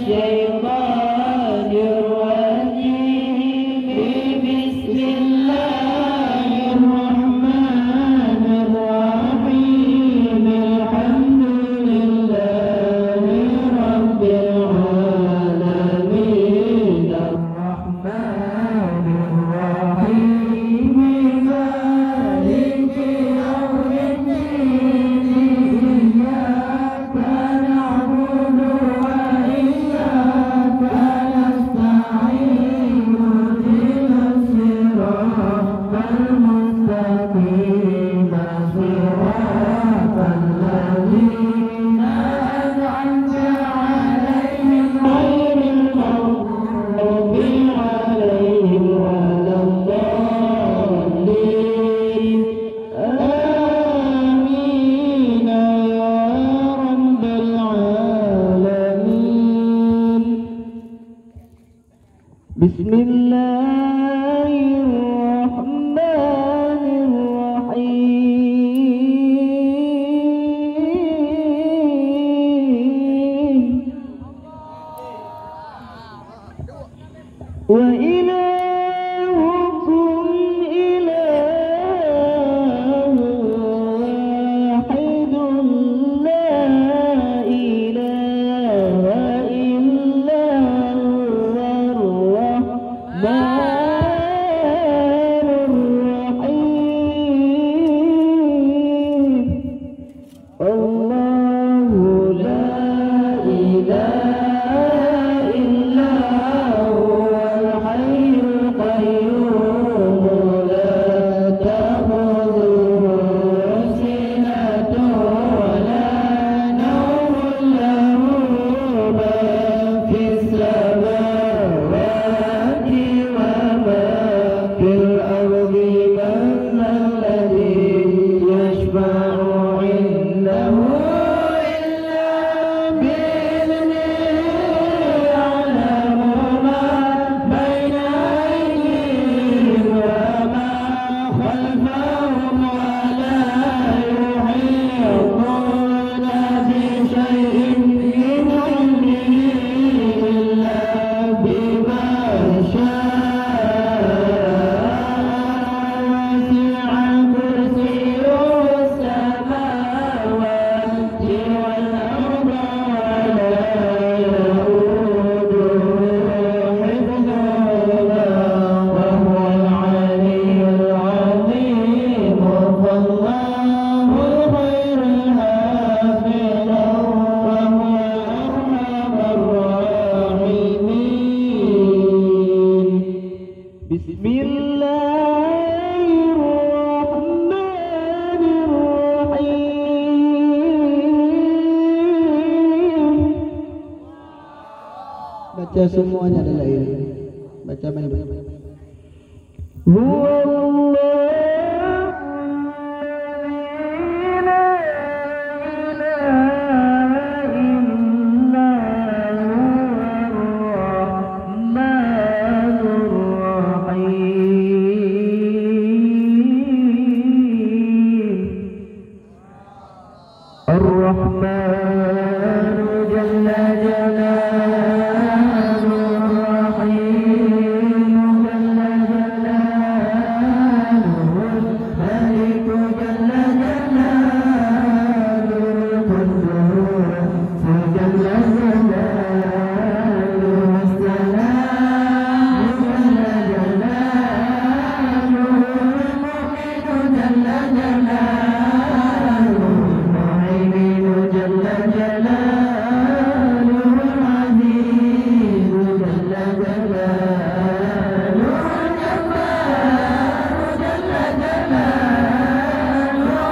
الشيطان الرجيم Bismillahirrahmanirrahim. Wa ilahukum ilahun wahidun la ilaha illa huwar rahmanur rahim. Allahu la ilaha illa huwal hayyul qayyum la ta'khudhuhu sinatun wa la nawmun lahu ma fis samawati wa ma fil ardi man alladhi yashfa'u 'indahu illa bi'idhnihi ya'lamu ma bayna aydihim wa ma khalfahum wa la yuhituna bi shay'in min 'ilmihi illa bima sha'a. كرسيه السماوات والأرض ولا يؤوده حفظهما وهو العلي العظيم. فالله خير حافظا وهو أرحم الراحمين. بسم الله الرحمن الرحيم. Baca semuanya adalah ini. Baca baik-baik. الرحمن جل جلاله الرحيم جل جلاله الملك جل جلاله القدوس جل جلاله السلام جل جلاله المؤمن جل جلاله المهيمن جل جلاله العزيز جل جلاله الجبار جل جلاله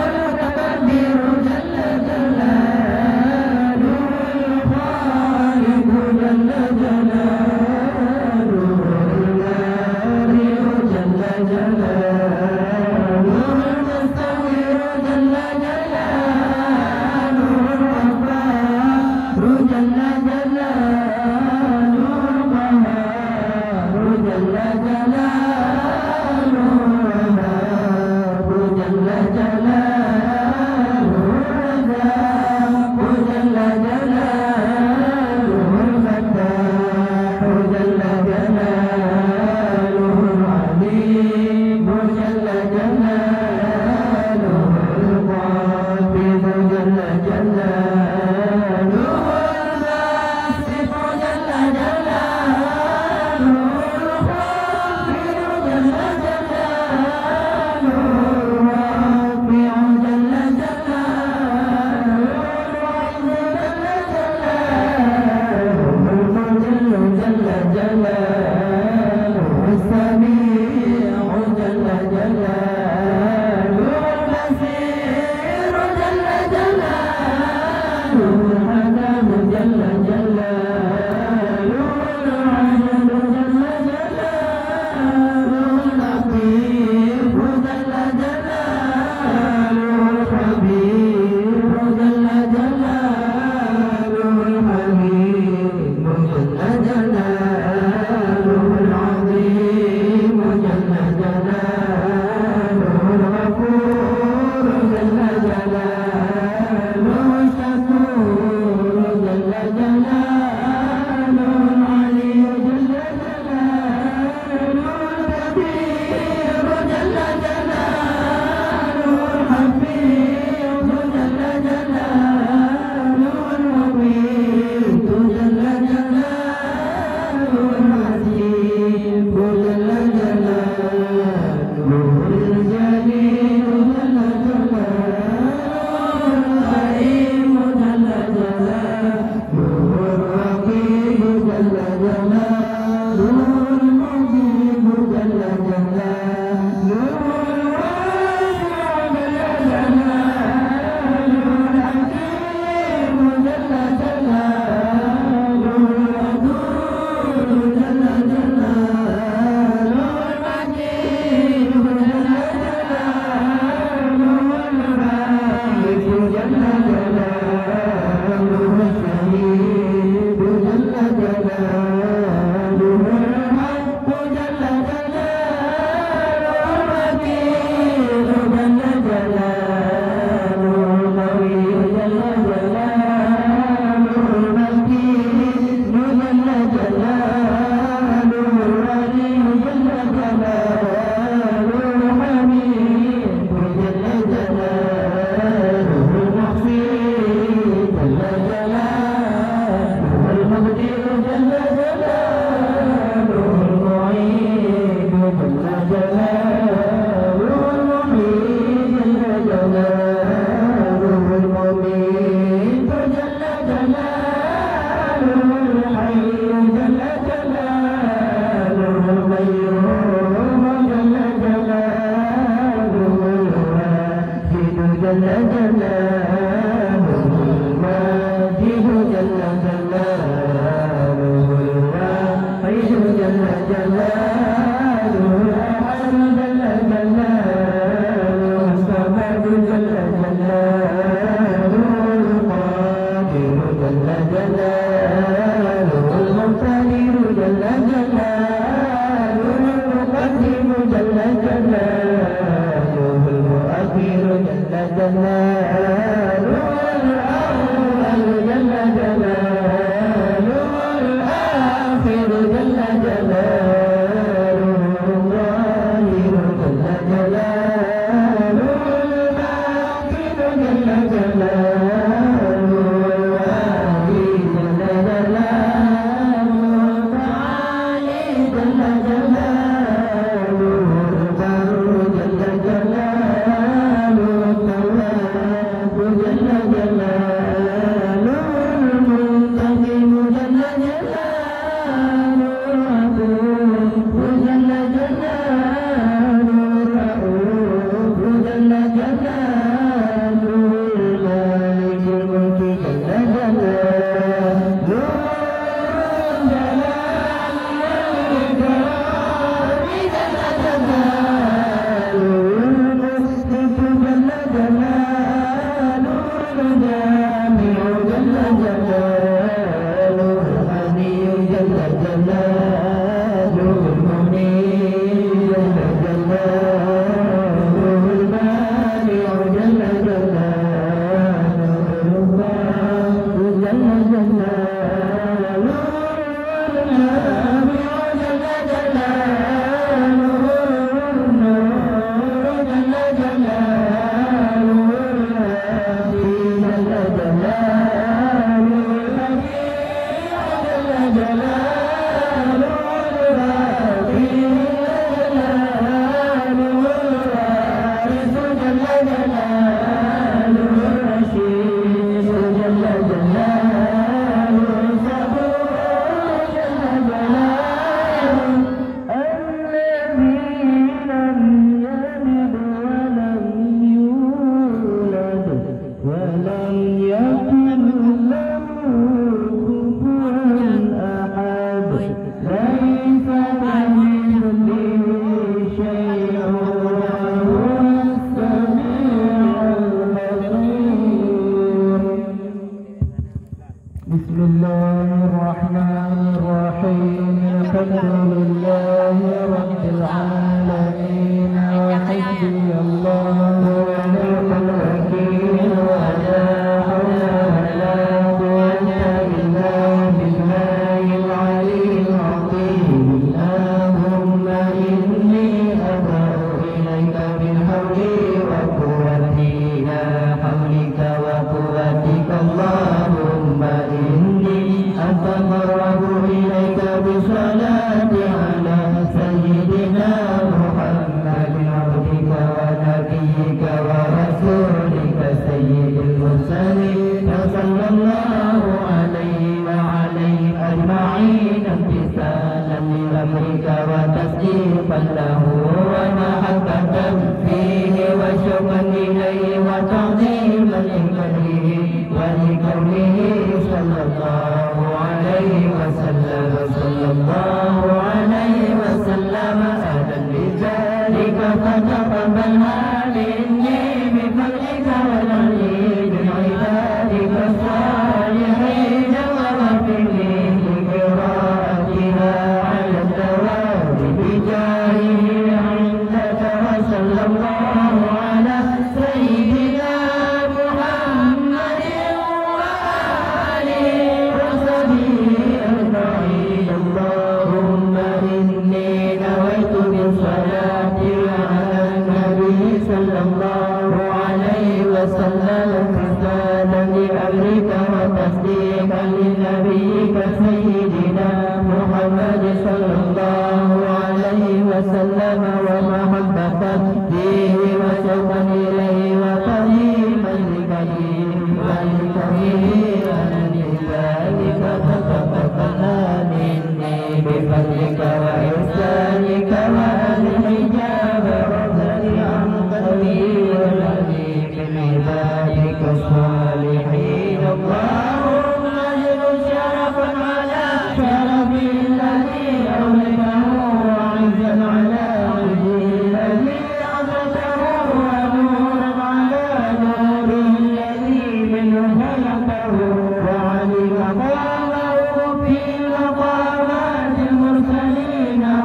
المتكبر جل جلاله الخالق جل جلاله البارئ جل جلاله المستغفر جل جلاله الغفار جل جلاله القهار جل جلاله الوهاب جل جلاله الرزاق جل جلاله الفتاح جل جلاله العليم جل جلاله القابض جل جلاله الباسط جل جلاله الخافض جل جلاله الرافع جل جلاله العز جل جلاله المذل جل جلاله السميع جل جلاله البصير جل جلاله الحكم جل جلاله العدل جل جلاله اللطيف جل جلاله الخبير جل جلاله الحليم جل جلاله وعلم قومه في مقامات المرسلين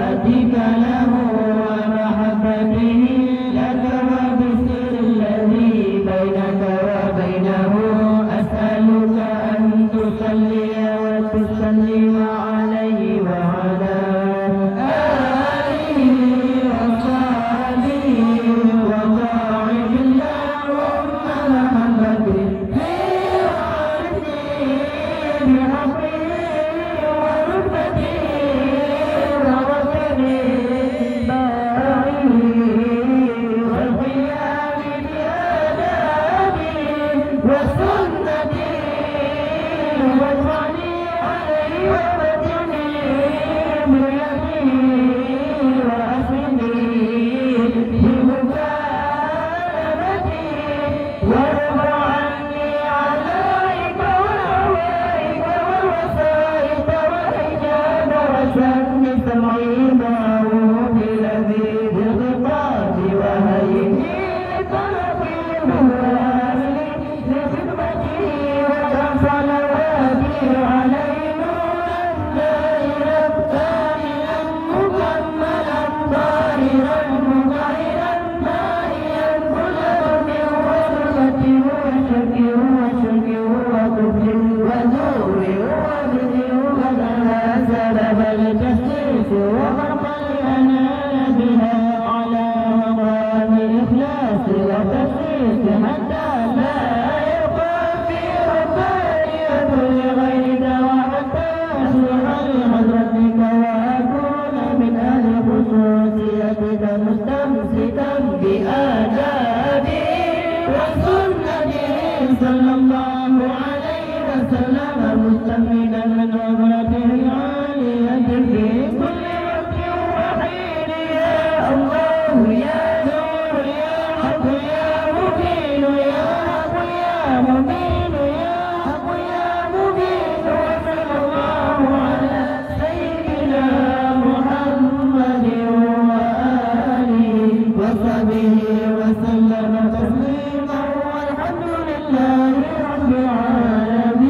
صلاتك له ومحبته لك وبسر الذي بينك وبينه أسألك أن تصلي وتسلم عليه وعلى آله وصحبه وضاعف اللهم محبته في وارثه بحقه ورتبته ووطنه باعه والقيام بآدابه وسنته واجعلني عليه وبدني بيده وأسني بمكالمتي وارض عني عليك وهوائك والوسائط والحجاب وشأن سمعي معه بلذيذ الخطاب وهيئي لطلبي وأهلي لخدمتي وكم صلواتي عليه نورا دائرا كاملا مكملا ظاهرا مظهرا مائيا كل من وصفته وشكه وطفله وزوره وبذله وتناسل بالتسليس وغرق الأنام بها على مقام الإخلاص والتسليس حتى لا يبقى في ربانية لغيرك وحتى أصلح لحضرتك وأكون من أهل خصوصيتك مستمسكا بآدابه وسنته صلى الله عليه وسلم مستمدا من عبرته العالية في كل وقت وحين يا الله يا نور يا حق يا مبين يا حق يا مبين يا حق يا مبين وصلى الله على سيدنا محمد وآله وصحبه وسلم تسليما والحمد لله رب العالمين.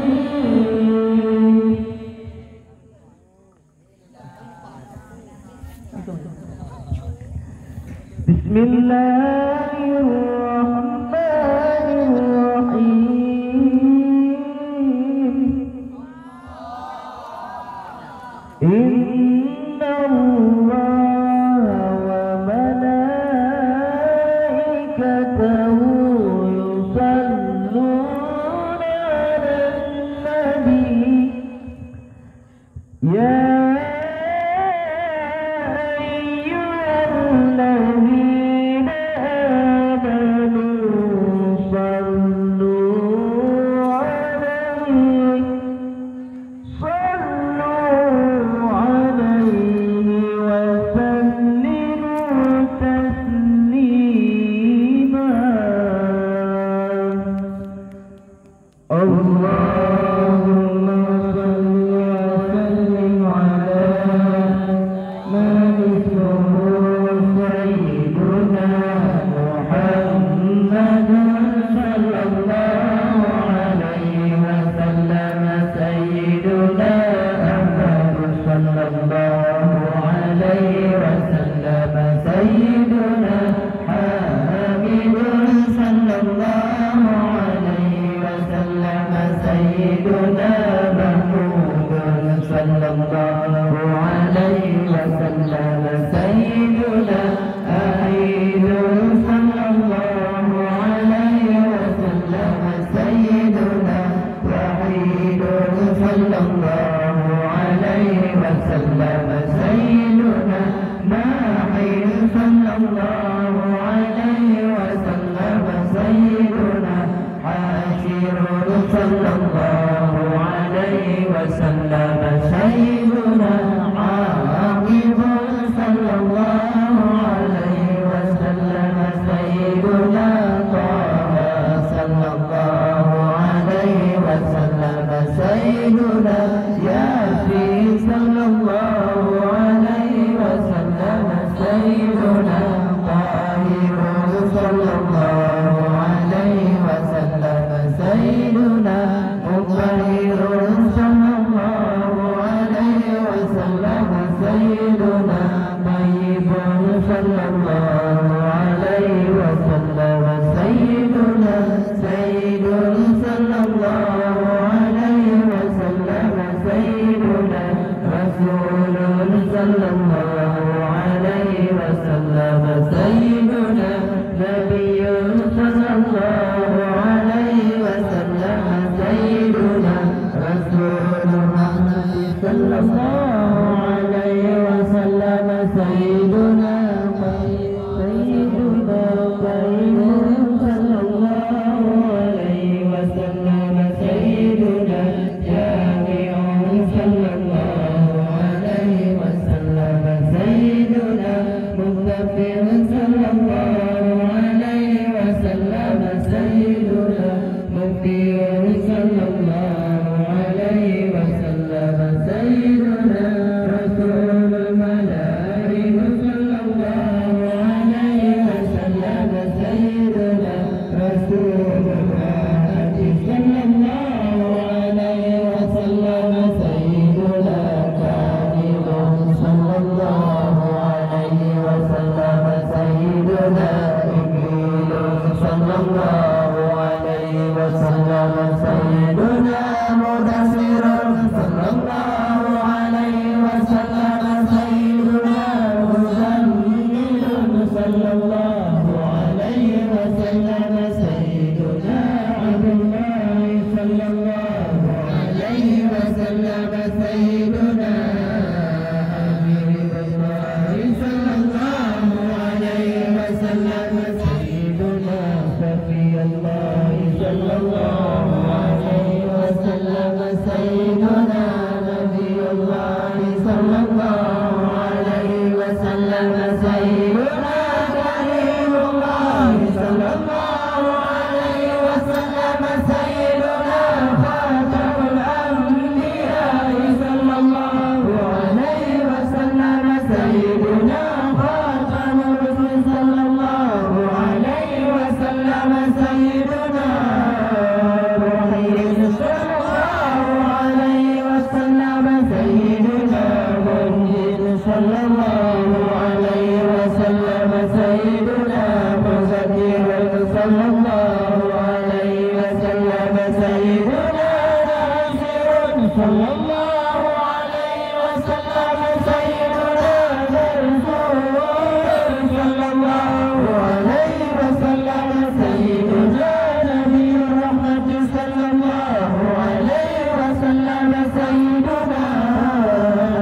بسم الله الرحمن الرحيم. إن الله وملائكته يصلون على النبي يا أيها الذين آمنوا صلوا عليه وسلموا تسليما. اللهم صل وسلم على من اسمه سيدنا محمد صلى الله عليه وسلم. سيدنا محمد صلى الله عليه وسلم. سيدنا حامد صلى الله عليه وسلم. سيدنا محمود صلى الله عليه وسلم. سيدنا أعيد صلى الله عليه وسلم. سيدنا وحيد صلى الله عليه وسلم. سيدنا ماحي صلى الله عليه وسلم. سيدنا حاشر صلى الله عليه وسلم. سيدنا عاقب صلى الله عليه وسلم. سيدنا طه صلى الله عليه وسلم. سيدنا ياسين صلى الله عليه وسلم. سيدنا طاهر صلى الله عليه وسلم. سيدنا مطهر صلى الله عليه وسلم. سيدنا صلى الله عليه وسلم سيدنا نبي صلى الله عليه وسلم سيدنا رسول الرحمة صلى الله عليه وسلم سيدنا سيدنا قيم صلى الله عليه وسلم سيدنا جامع صلى الله عليه وسلم سيدنا مغفر صلى الله عليه وسلم سيدنا مغفر صلى الله عليه وسلم سيدنا رسول الملائكة صلى الله عليه وسلم سيدنا رسول الرحمة صلى الله عليه وسلم سيدنا كامل صلى الله عليه وسلم سيدنا إبريل صلى الله عليه وسلم سيدنا مدثر صلى الله عليه وسلم سيدنا مزمل صلى الله عليه وسلم سيدنا عبد الله صلى الله عليه وسلم سيدنا حبيب الله صلى الله عليه وسلم سيدنا صفي الله صلى الله عليه وسلم سيدنا نبي الله صلى الله عليه وسلم سيدنا كريم الله صلى الله عليه وسلم سيدنا خاتم الأنبياء صلى الله عليه وسلم سيدنا خاتم الرسل صلى الله عليه وسلم سيدنا محمد صلى الله عليه وسلم سيدنا محمد صلى الله عليه وسلم سيدنا مزكر صلى الله عليه وسلم سيدنا ناصر صلى الله عليه وسلم سيدنا مرسول صلى الله عليه وسلم سيدنا نبي الرحمة صلى الله عليه وسلم سيدنا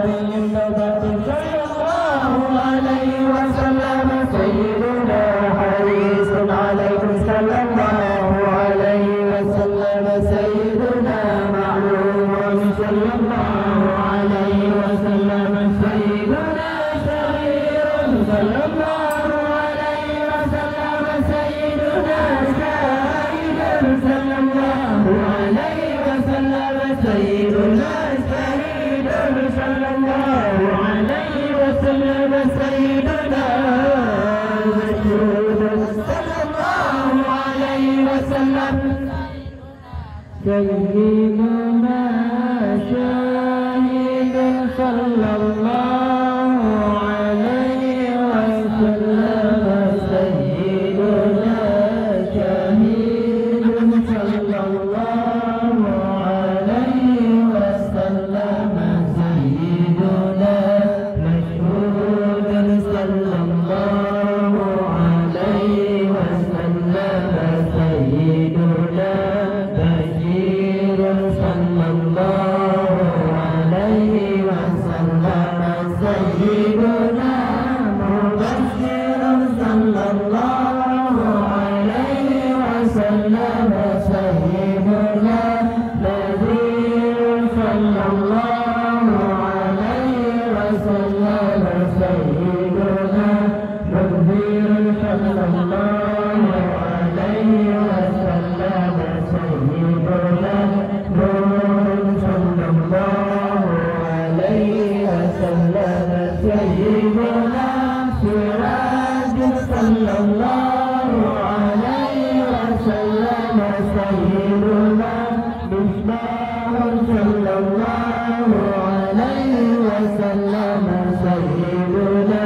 نبي النبات صلى الله عليه وسلم سيدنا حريص عليكم صلى الله عليه وسلم سيدنا معلوم صلى الله عليه وسلم سيدنا شهير صلى الله عليه وسلم سيدنا شاهد صلى الله عليه وسلم سيدنا شهيد صلى الله عليه وسلم سيدنا مشهود صلى الله عليه وسلم سيدنا شاهد صلى الله عليه وسلم سيدنا شاهد صلى الله عليه وسلم سيدنا مشهود صلى الله عليه وسلم سيدنا بشير صلى الله عليه وسلم سيدنا مبشر صلى الله عليه وسلم سيدنا نذير صلى الله عليه وسلم سيدنا منذر صلى الله عليه وسلم سيدنا نور صلى الله عليه وسلم سيدنا سراج صلى الله عليه وسلم سيدنا مصباح صلى الله عليه وسلم سيدنا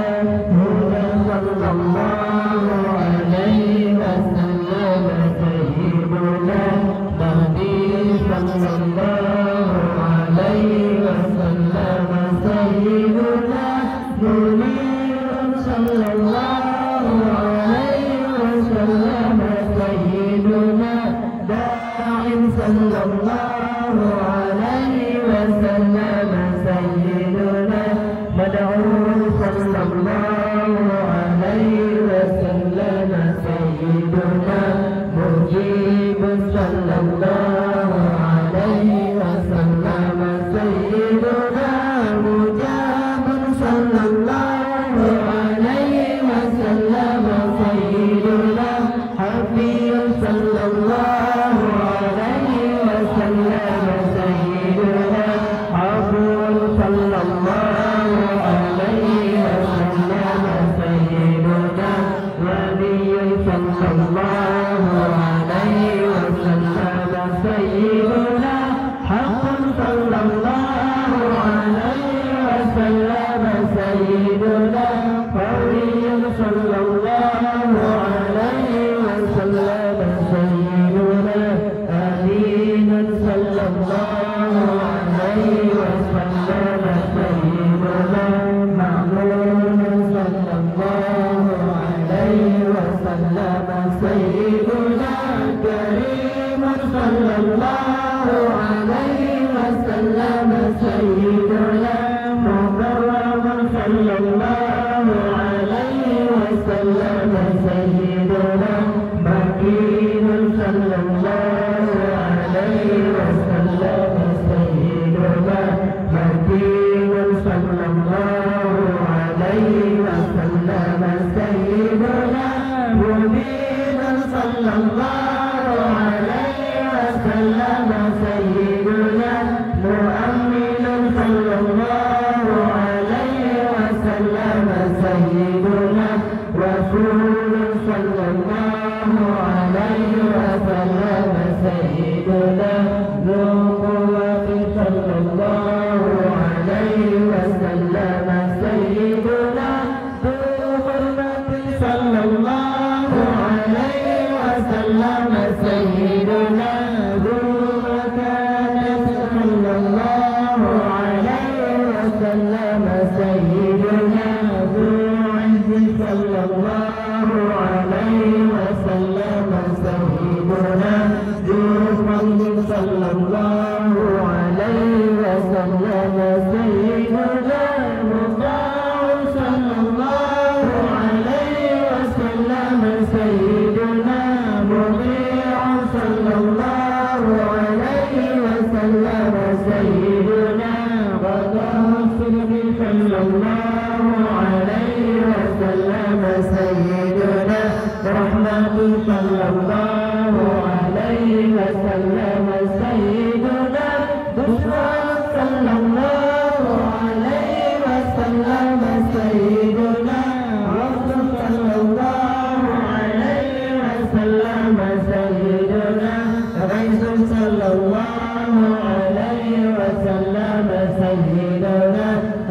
هدى صلى الله عليه سيدنا منير صلى الله عليه وسلم سيدنا داع صلى الله عليه وسلم سيدنا مدعو صلى الله عليه وسلم سيدنا مجيب صلى الله عليه وسلم سيدنا مجاب صلى الله عليه وسلم سيدنا حبيب صلى الله عليه وسلم سيدنا عفو صلى الله عليه وسلم سيدنا ولي صلى الله عليه وسلم سيدنا حق صلى الله عليه وسلم سيدنا قوي صلى الله عليه وسلم سيدنا أمين صلى الله عليه وسلم سيدنا مأمون صلى الله عليه وسلم سيدنا كريم صلى الله عليه وسلم سيدنا مكرم صلى الله عليه وسلم سيدنا مكين صلى الله عليه وسلم سيدنا مكين صلى الله عليه وسلم سيدنا مبين صلى الله عليه وسلم سيدنا مؤمن صلى الله عليه وسلم سيدنا رسول صلى الله عليه وسلم سيدنا ذو قوة صلى الله عليه وسلم سيدنا ذو حرمة صلى الله عليه وسلم سيدنا ذو مكانة صلى الله عليه وسلم سيدنا ذو عز صلى الله عليه وسلم سيدنا ذو فضل صلى الله عليه وسلم سيدنا مطاع صلى الله عليه وسلم سيدنا مطيع صلى الله عليه وسلم سيدنا غدا الصدق صلى الله عليه وسلم سيدنا رحمة صلى الله عليه وسلم سيدنا بشرى صلى الله عليه وسلم سيدنا عبد صلى الله عليه وسلم سيدنا غيث صلى الله عليه وسلم سيدنا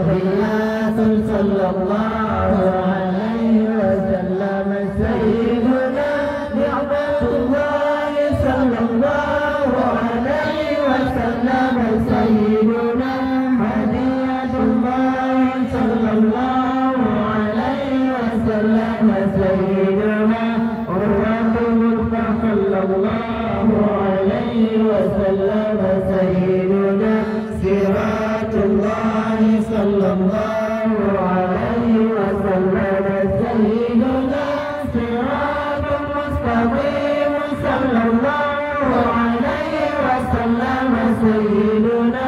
غياث صلى الله عليه وسلم سيدنا نعمة الله صلى الله عليه وسلم سيدنا هدية الله صلى الله عليه وسلم سيدنا قرة المصطفى صلى الله عليه وسلم سيدنا صراط الله صلى الله عليه وسلم سيدنا صراط مستقيم صلى الله عليه وسلم سيدنا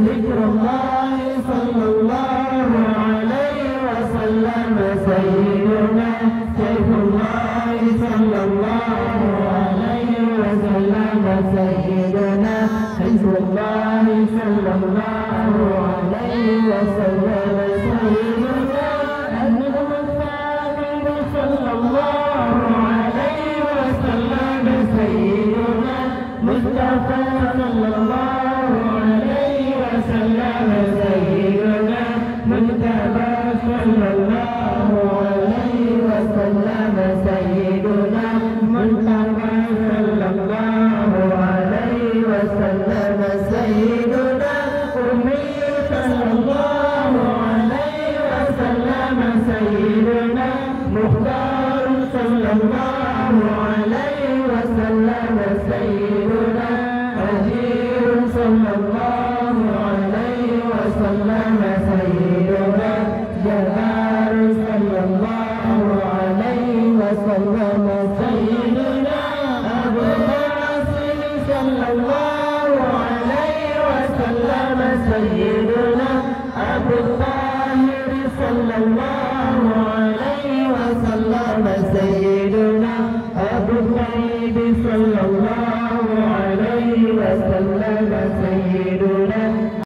ذكر الله صلى الله عليه وسلم سيدنا سيف الله صلى الله عليه وسلم سيدنا حزب الله صلى الله عليه وسلم سيدنا النجم الثامن صلى الله عليه وسلم سيدنا مصطفى صلى الله عليه وسلم سيدنا مجتبى صلى الله عليه وسلم سيدنا مجتبى صلى الله عليه وسلم سيدنا أمي صلى الله عليه صلى الله عليه وسلم سيدنا أبو الطيب صلى الله عليه وسلم سيدنا